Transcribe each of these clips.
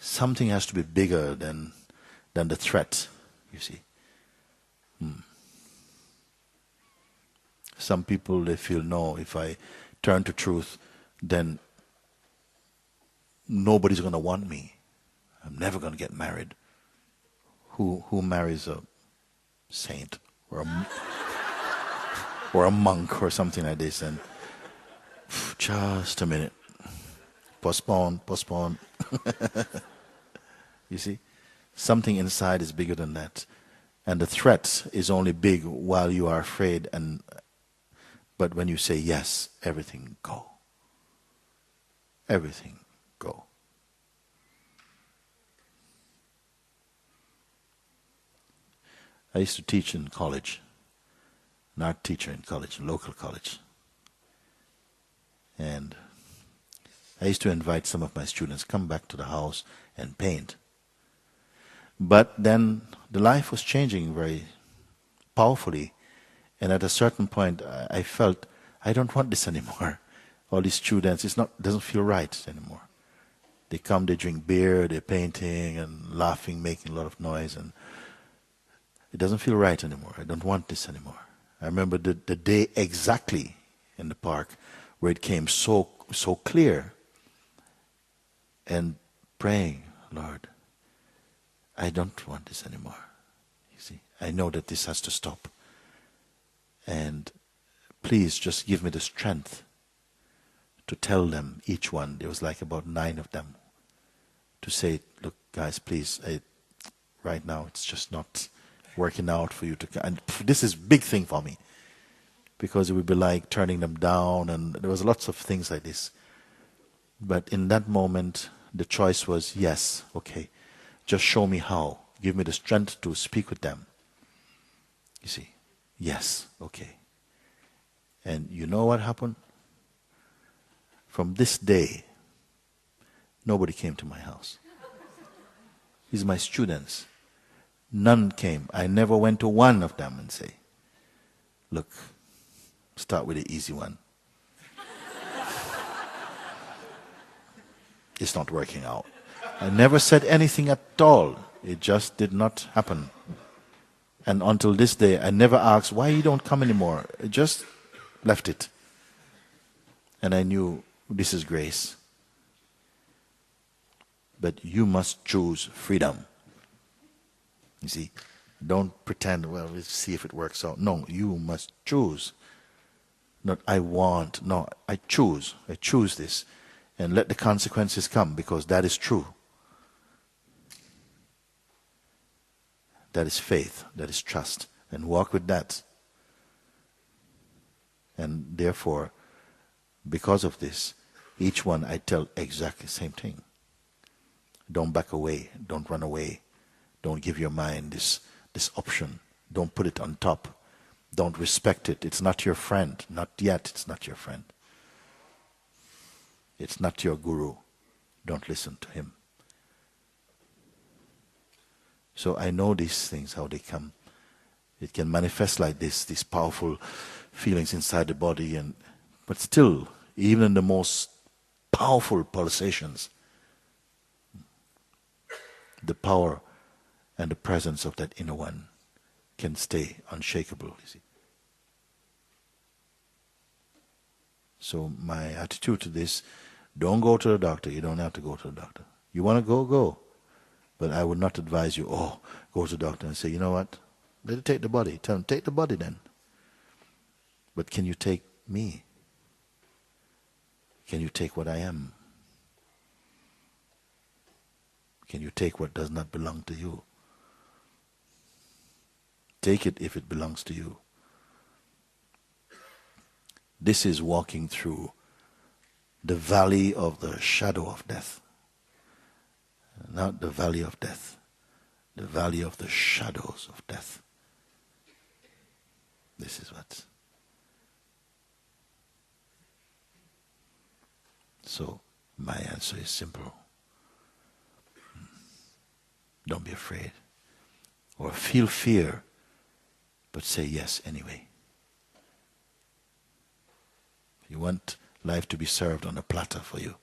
something has to be bigger than the threat, you see. Some people, they feel, no, if I turn to truth, then nobody's going to want me. I'm never going to get married. Who marries a saint or a monk or something like this? And just a minute. Postpone. You see? Something inside is bigger than that. And the threat is only big while you are afraid. But when you say yes, everything go. Everything go. I used to teach in college, an art teacher in college, a local college. And I used to invite some of my students, come back to the house and paint. But then the life was changing very powerfully. And at a certain point, I felt, I don't want this anymore. All these students, doesn't feel right anymore. They come, they drink beer, they're painting and laughing, making a lot of noise, and it doesn't feel right anymore. I don't want this anymore. I remember the day exactly in the park where it came so clear, and praying, Lord, I don't want this anymore. You see, I know that this has to stop. And please just give me the strength to tell them, each one, there was like about 9 of them, to say, look guys, please, right now it's just not working out for you to, and this is a big thing for me, because it would be like turning them down, and there was lots of things like this. But in that moment, the choice was, yes, okay, just show me how, give me the strength to speak with them. You see, yes, okay. And you know what happened? From this day, nobody came to my house. These are my students. None came. I never went to one of them and say, look, start with the easy one. It's not working out. I never said anything at all. It just did not happen. And until this day, I never asked, why you don't come anymore? I just left it. And I knew this is grace. But you must choose freedom. You see, don't pretend, well, let's see if it works out. No, you must choose. Not I want, no, I choose. I choose this. And let the consequences come, because that is true. That is faith, that is trust. And walk with that. And therefore, because of this, each one I tell exactly the same thing. Don't back away, don't run away. Don't give your mind this option. Don't put it on top. Don't respect it. It's not your friend. Not yet, it's not your friend. It's not your guru. Don't listen to him. So I know these things, how they come. It can manifest like this, these powerful feelings inside the body, but still, even in the most powerful pulsations, the power and the presence of that inner one can stay unshakable, you see. So my attitude to this, don't go to the doctor. You don't have to go to the doctor. You want to go, go. But I would not advise you, go to the doctor and say, you know what, let it take the body. Tell him, take the body then. But can you take me? Can you take what I am? Can you take what does not belong to you? Take it if it belongs to you. This is walking through the valley of the shadow of death. Not the valley of death. The valley of the shadows of death. This is what. So, my answer is simple. Don't be afraid. Or feel fear, but say yes anyway. You want life to be served on a platter for you,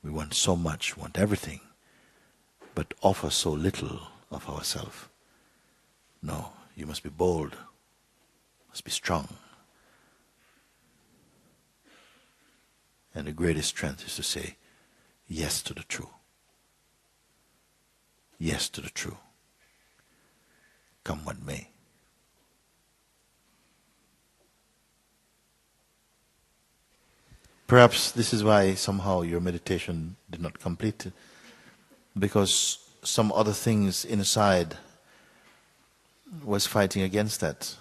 We want so much, want everything, but offer so little of ourselves. No, you must be bold, must be strong. And the greatest strength is to say yes to the true. Yes to the true. Come what may. Perhaps this is why somehow your meditation did not complete, because some other things inside was fighting against that.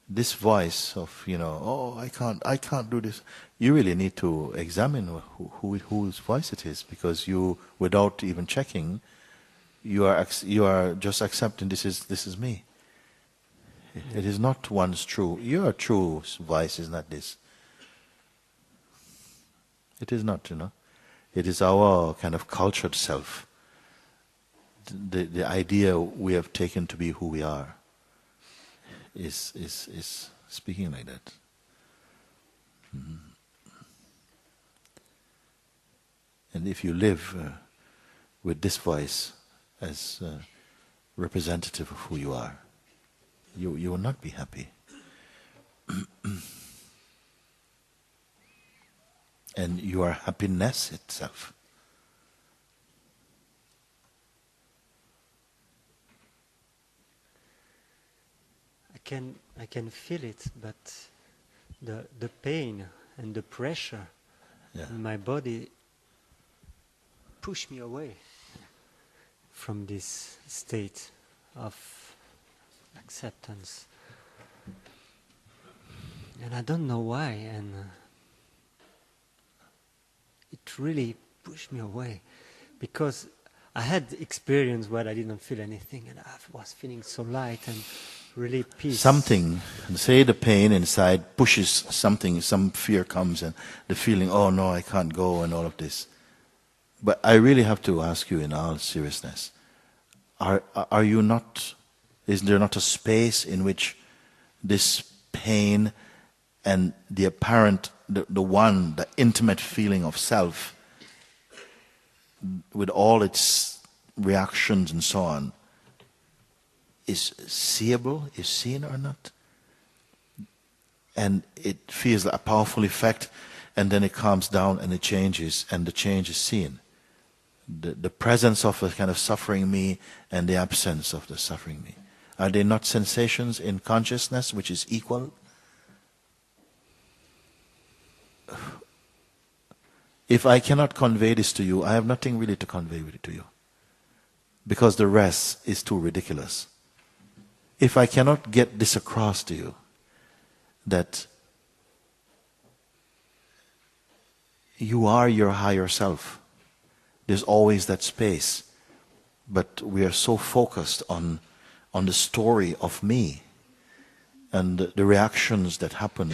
This voice of, oh, I can't do this. You really need to examine whose voice it is, because you, without even checking, you are just accepting this is me. It is not one's true. Your true voice is not this. It is not, It is our kind of cultured self. The idea we have taken to be who we are is speaking like that. Mm-hmm. And if you live with this voice as representative of who you are, you will not be happy. And you are happiness itself. I can feel it, but the pain and the pressure in my body push me away from this state of acceptance. And I don't know why, and it really pushed me away, because I had experience where I didn't feel anything, and I was feeling so light and really peace. Something, say the pain inside pushes something, some fear comes, and the feeling, oh no, I can't go, and all of this. But I really have to ask you in all seriousness, are you not, is there not a space in which this pain and the apparent, the intimate feeling of self, with all its reactions and so on, is seeable, is seen or not? And it feels like a powerful effect, and then it calms down and it changes, and the change is seen. The presence of a kind of suffering me and the absence of the suffering me. Are they not sensations in consciousness which is equal? If I cannot convey this to you, I have nothing really to convey it to you, because the rest is too ridiculous. If I cannot get this across to you, that you are your higher self, there's always that space, but we are so focused on the story of me and the reactions that happen,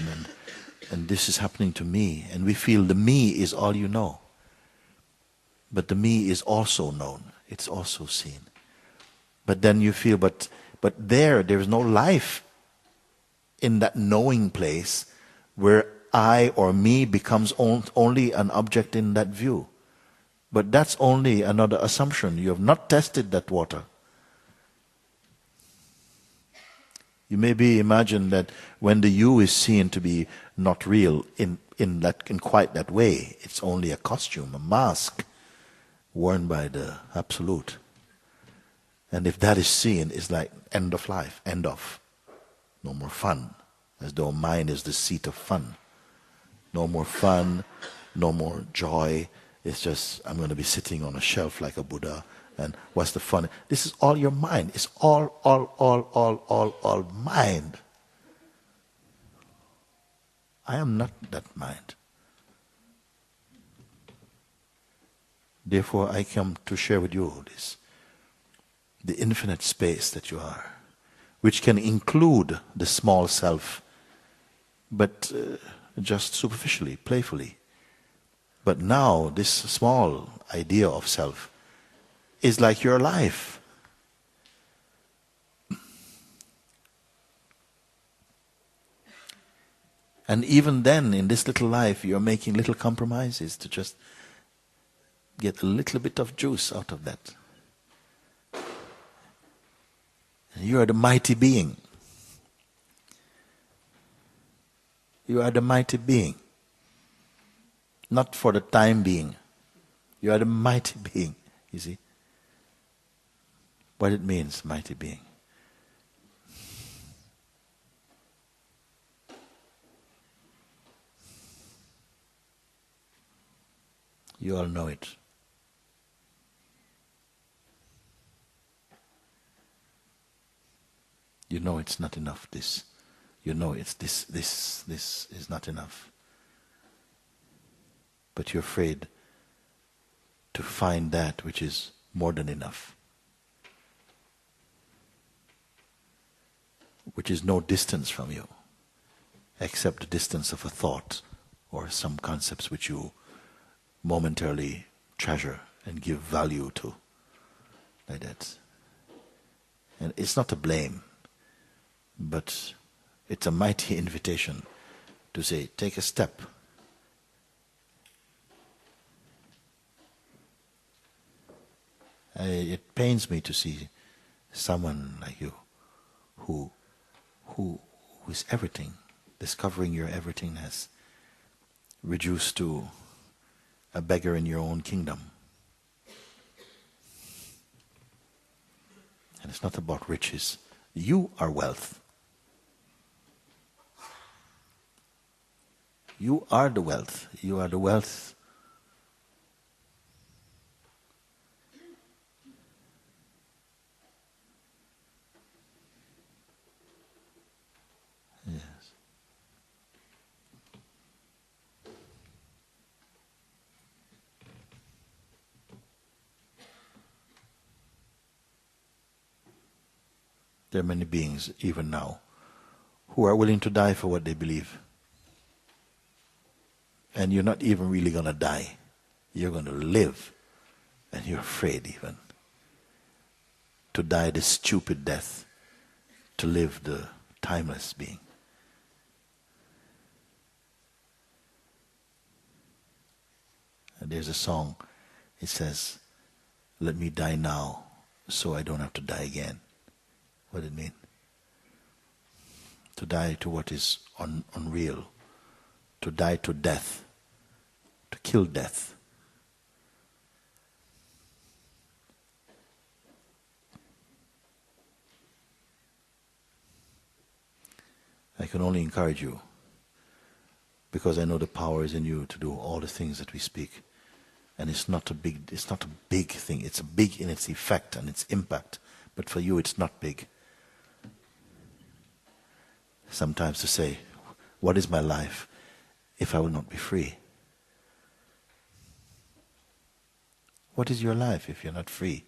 and this is happening to me, and we feel the me is all you know. But the me is also known, it's also seen. But then you feel, but there's no life in that knowing place where I or me becomes only an object in that view. But that's only another assumption. You have not tested that water. You maybe imagine that when the you is seen to be not real in quite that way, it's only a costume, a mask worn by the Absolute. And if that is seen, it's like end of life, end of. No more fun, as though mind is the seat of fun. No more fun, no more joy. It's just, I'm going to be sitting on a shelf like a Buddha, and what's the fun? This is all your mind. It's all mind. I am not that mind. Therefore, I come to share with you this, the infinite space that you are, which can include the small self, but just superficially, playfully. But now, this small idea of self is like your life. And even then, in this little life, you're making little compromises to just get a little bit of juice out of that. You are the mighty being. You are the mighty being. Not for the time being. You are the mighty being, you see. What it means, mighty being. You all know it. You know it's not enough, this. You know it's this is not enough. But you're afraid to find that which is more than enough. Which is no distance from you, except the distance of a thought or some concepts which you momentarily treasure and give value to, like that. And it's not a blame, but it's a mighty invitation to say, take a step. It pains me to see someone like you who is everything, discovering your everythingness, reduced to a beggar in your own kingdom. And it's not about riches. You are wealth. You are the wealth. You are the wealth. Yes. There are many beings, even now, who are willing to die for what they believe. And you're not even really going to die. You're going to live. And you're afraid even to die the stupid death, to live the timeless being. And there's a song, it says, let me die now so I don't have to die again. What does it mean? To die to what is unreal. To die to death. To kill death. I can only encourage you, because I know the power is in you to do all the things that we speak. And it's not a big thing. It's big in its effect and its impact. But for you it's not big. Sometimes to say, what is my life if I will not be free? What is your life if you're not free?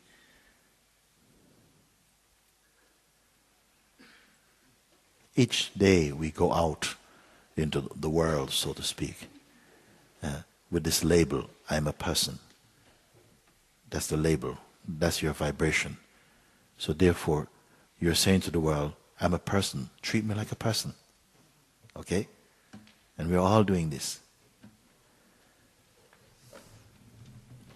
Each day we go out into the world, so to speak, with this label, I'm a person. That's the label. That's your vibration. So therefore, you're saying to the world, I'm a person. Treat me like a person. Okay? And we're all doing this.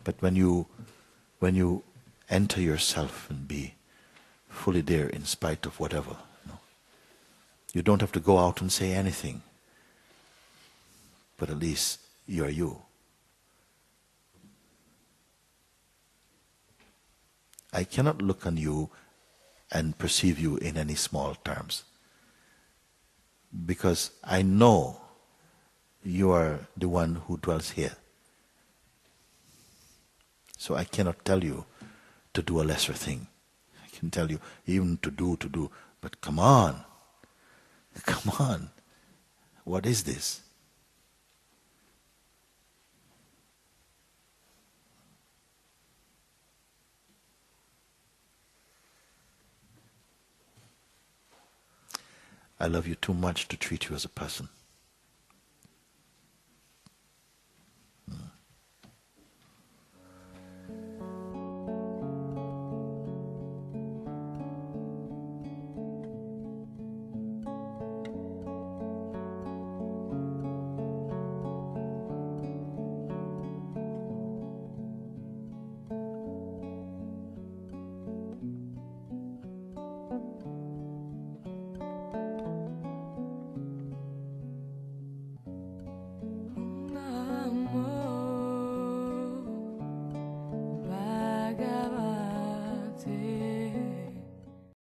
But when you enter yourself and be fully there in spite of whatever, you don't have to go out and say anything. But at least you're you. I cannot look on you and perceive you in any small terms. Because I know you are the one who dwells here. So I cannot tell you to do a lesser thing. I can tell you even to do. But come on. Come on. What is this? I love you too much to treat you as a person.